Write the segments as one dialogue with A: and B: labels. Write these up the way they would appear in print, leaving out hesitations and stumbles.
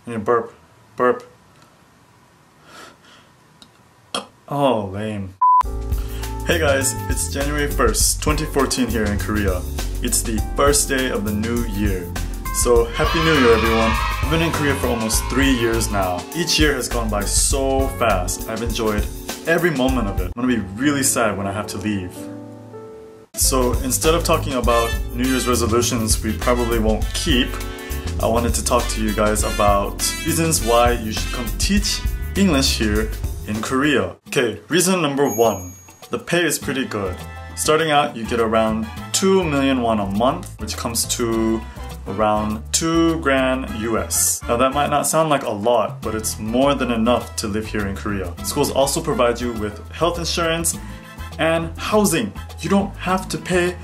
A: You need burp. Burp. Oh, lame. Hey guys, it's January 1st, 2014 here in Korea. It's the first day of the new year. So Happy New Year everyone. I've been in Korea for almost 3 years now. Each year has gone by so fast. I've enjoyed every moment of it. I'm gonna be really sad when I have to leave. So instead of talking about New Year's resolutions we probably won't keep, I wanted to talk to you guys about reasons why you should come teach English here in Korea. Okay, reason number 1. The pay is pretty good. Starting out, you get around 2 million won a month, which comes to around 2 grand US. Now that might not sound like a lot, but it's more than enough to live here in Korea. Schools also provide you with health insurance and housing. You don't have to pay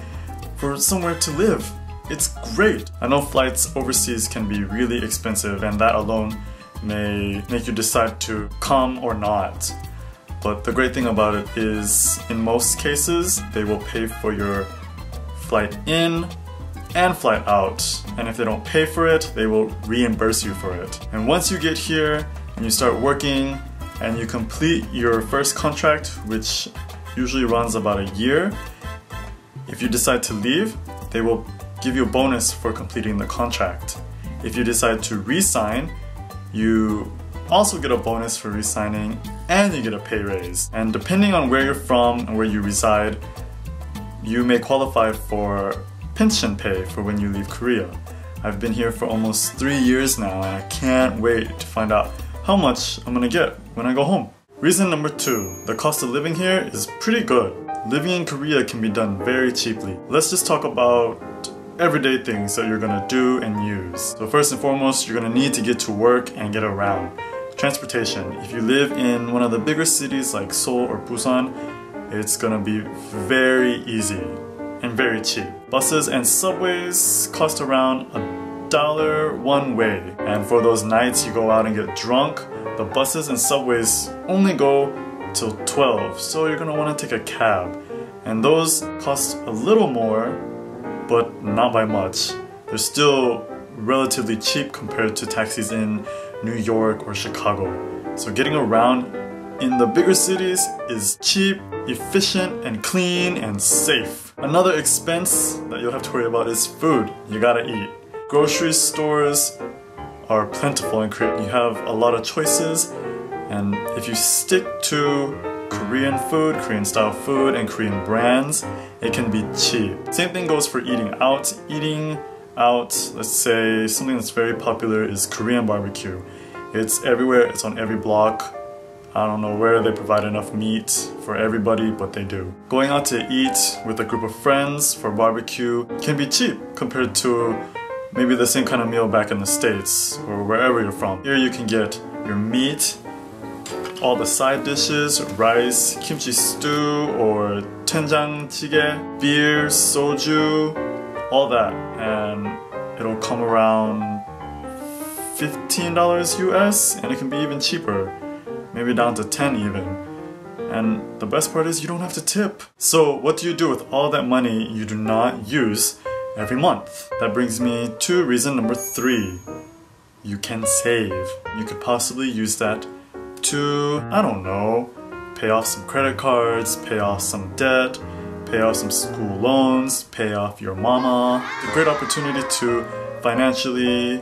A: for somewhere to live. It's great. I know flights overseas can be really expensive and that alone may make you decide to come or not. But the great thing about it is, in most cases, they will pay for your flight in and flight out. And if they don't pay for it, they will reimburse you for it. And once you get here and you start working and you complete your first contract, which usually runs about a year, if you decide to leave, they will give you a bonus for completing the contract. If you decide to re-sign, you also get a bonus for re-signing and you get a pay raise. And depending on where you're from and where you reside, you may qualify for pension pay for when you leave Korea. I've been here for almost 3 years now and I can't wait to find out how much I'm gonna get when I go home. Reason number 2, the cost of living here is pretty good. Living in Korea can be done very cheaply. Let's just talk about everyday things that you're gonna do and use. So first and foremost, you're gonna need to get to work and get around. Transportation. If you live in one of the bigger cities like Seoul or Busan, it's gonna be very easy and very cheap. Buses and subways cost around $1 one way. And for those nights you go out and get drunk, the buses and subways only go till 12, so you're gonna wanna take a cab. And those cost a little more, but not by much. They're still relatively cheap compared to taxis in New York or Chicago. So getting around in the bigger cities is cheap, efficient, and clean and safe. Another expense that you'll have to worry about is food. You gotta eat. Grocery stores are plentiful in Korea. You have a lot of choices, and if you stick to Korean food, Korean style food, and Korean brands, it can be cheap. Same thing goes for eating out. Eating out, let's say something that's very popular is Korean barbecue. It's everywhere, it's on every block. I don't know where they provide enough meat for everybody, but they do. Going out to eat with a group of friends for barbecue can be cheap compared to maybe the same kind of meal back in the States or wherever you're from. Here you can get your meat, all the side dishes, rice, kimchi stew, or 된장찌개, beer, soju, all that, and it'll come around $15 US, and it can be even cheaper, maybe down to 10 even. And the best part is you don't have to tip. So what do you do with all that money you do not use every month? That brings me to reason number 3. You can save. You could possibly use that to, I don't know, pay off some credit cards, pay off some debt, pay off some school loans, pay off your mama. It's a great opportunity to financially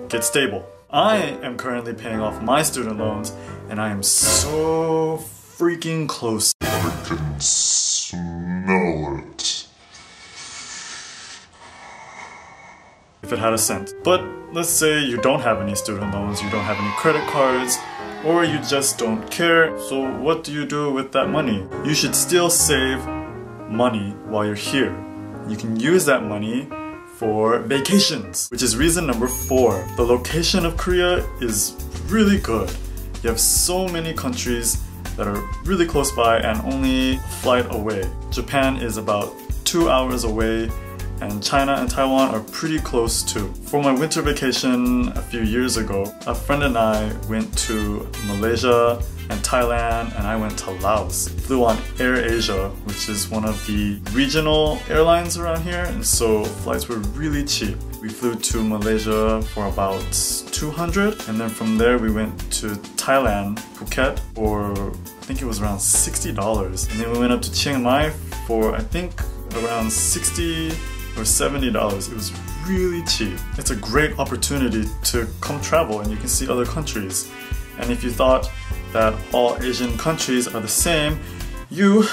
A: get stable. I am currently paying off my student loans and I am so freaking close.
B: I can smell it.
A: If it had a cent. But let's say you don't have any student loans, you don't have any credit cards, or you just don't care. So what do you do with that money? You should still save money while you're here. You can use that money for vacations, which is reason number 4. The location of Korea is really good. You have so many countries that are really close by and only a flight away. Japan is about 2 hours away, and China and Taiwan are pretty close too. For my winter vacation a few years ago, a friend and I went to Malaysia and Thailand, and I went to Laos. Flew on AirAsia, which is one of the regional airlines around here, and so flights were really cheap. We flew to Malaysia for about 200, and then from there we went to Thailand, Phuket, for I think it was around $60. And then we went up to Chiang Mai for I think around $60 or $70. It was really cheap. It's a great opportunity to come travel and you can see other countries. And if you thought that all Asian countries are the same, you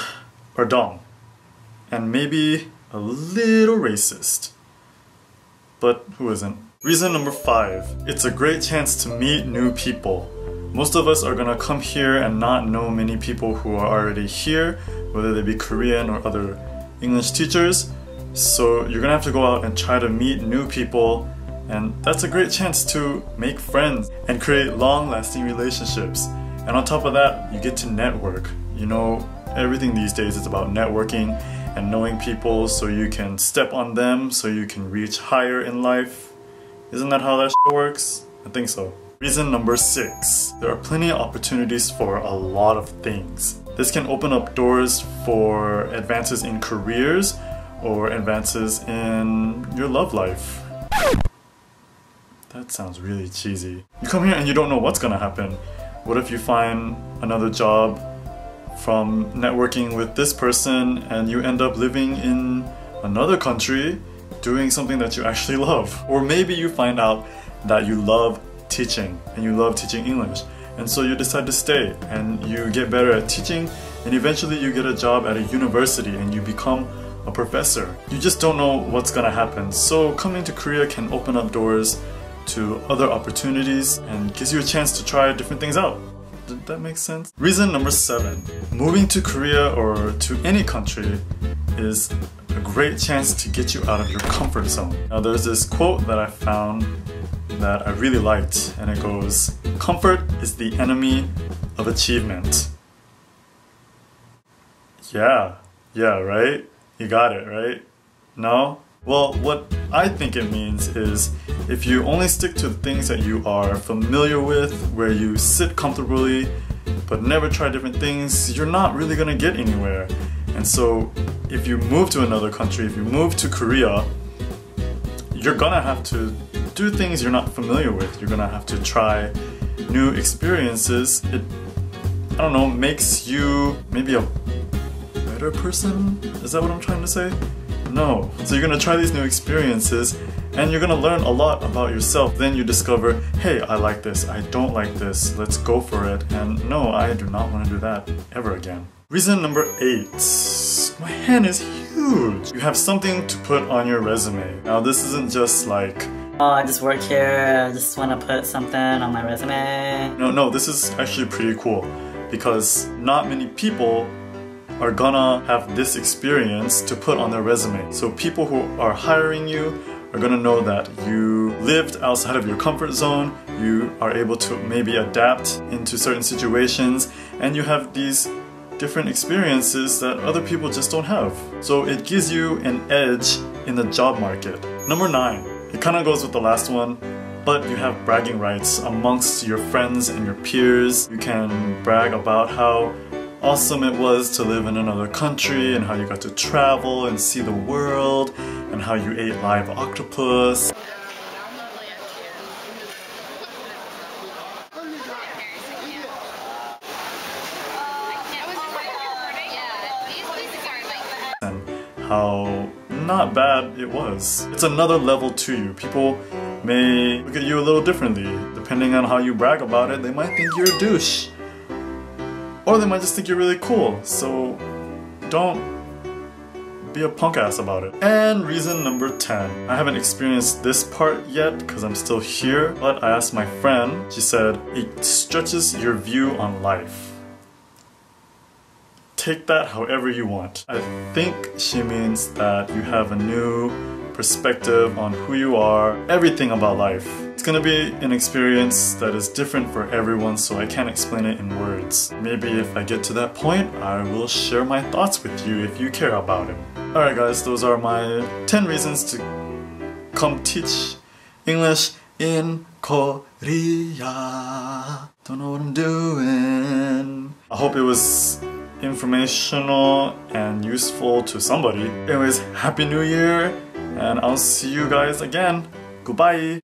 A: are dumb. And maybe a little racist. But who isn't? Reason number 5. It's a great chance to meet new people. Most of us are gonna come here and not know many people who are already here, whether they be Korean or other English teachers. So you're gonna have to go out and try to meet new people, and that's a great chance to make friends and create long-lasting relationships. And on top of that, you get to network. You know, everything these days is about networking and knowing people so you can step on them, so you can reach higher in life. Isn't that how that shit works? I think so. Reason number 6. There are plenty of opportunities for a lot of things. This can open up doors for advances in careers or advances in your love life. That sounds really cheesy. You come here and you don't know what's gonna happen. What if you find another job from networking with this person and you end up living in another country doing something that you actually love? Or maybe you find out that you love teaching and you love teaching English, and so you decide to stay and you get better at teaching, and eventually you get a job at a university and you become a professor. You just don't know what's gonna happen. So coming to Korea can open up doors to other opportunities and gives you a chance to try different things out. Did that make sense? Reason number 7. Moving to Korea or to any country is a great chance to get you out of your comfort zone. Now there's this quote that I found that I really liked, and it goes, "Comfort is the enemy of achievement." Yeah, right? You got it, right? No? Well, what I think it means is if you only stick to the things that you are familiar with, where you sit comfortably but never try different things, you're not really gonna get anywhere. And so if you move to another country, if you move to Korea, you're gonna have to do things you're not familiar with. You're gonna have to try new experiences. It, I don't know, makes you maybe a better person? Is that what I'm trying to say? No. So you're gonna try these new experiences and you're gonna learn a lot about yourself. Then you discover, hey, I like this, I don't like this, let's go for it. And no, I do not want to do that ever again. Reason number 8. My hand is huge. You have something to put on your resume. Now this isn't just like,
C: oh, I just work here, I just want to put something on my resume.
A: No, this is actually pretty cool because not many people are gonna have this experience to put on their resume. So people who are hiring you are gonna know that you lived outside of your comfort zone, you are able to maybe adapt into certain situations, and you have these different experiences that other people just don't have. So it gives you an edge in the job market. Number 9. It kind of goes with the last one, but you have bragging rights amongst your friends and your peers. You can brag about how awesome it was to live in another country and how you got to travel and see the world and how you ate live octopus. And how not bad it was. It's another level to you. People may look at you a little differently. Depending on how you brag about it, they might think you're a douche. Or they might just think you're really cool. So don't be a punk ass about it. And reason number 10. I haven't experienced this part yet because I'm still here, but I asked my friend, she said, it stretches your view on life. Take that however you want. I think she means that you have a new perspective on who you are, everything about life. It's gonna be an experience that is different for everyone, so I can't explain it in words. Maybe if I get to that point, I will share my thoughts with you if you care about it. Alright guys, those are my 10 reasons to come teach English in Korea. Don't know what I'm doing. I hope it was informational and useful to somebody. Anyways, Happy New Year, and I'll see you guys again. Goodbye!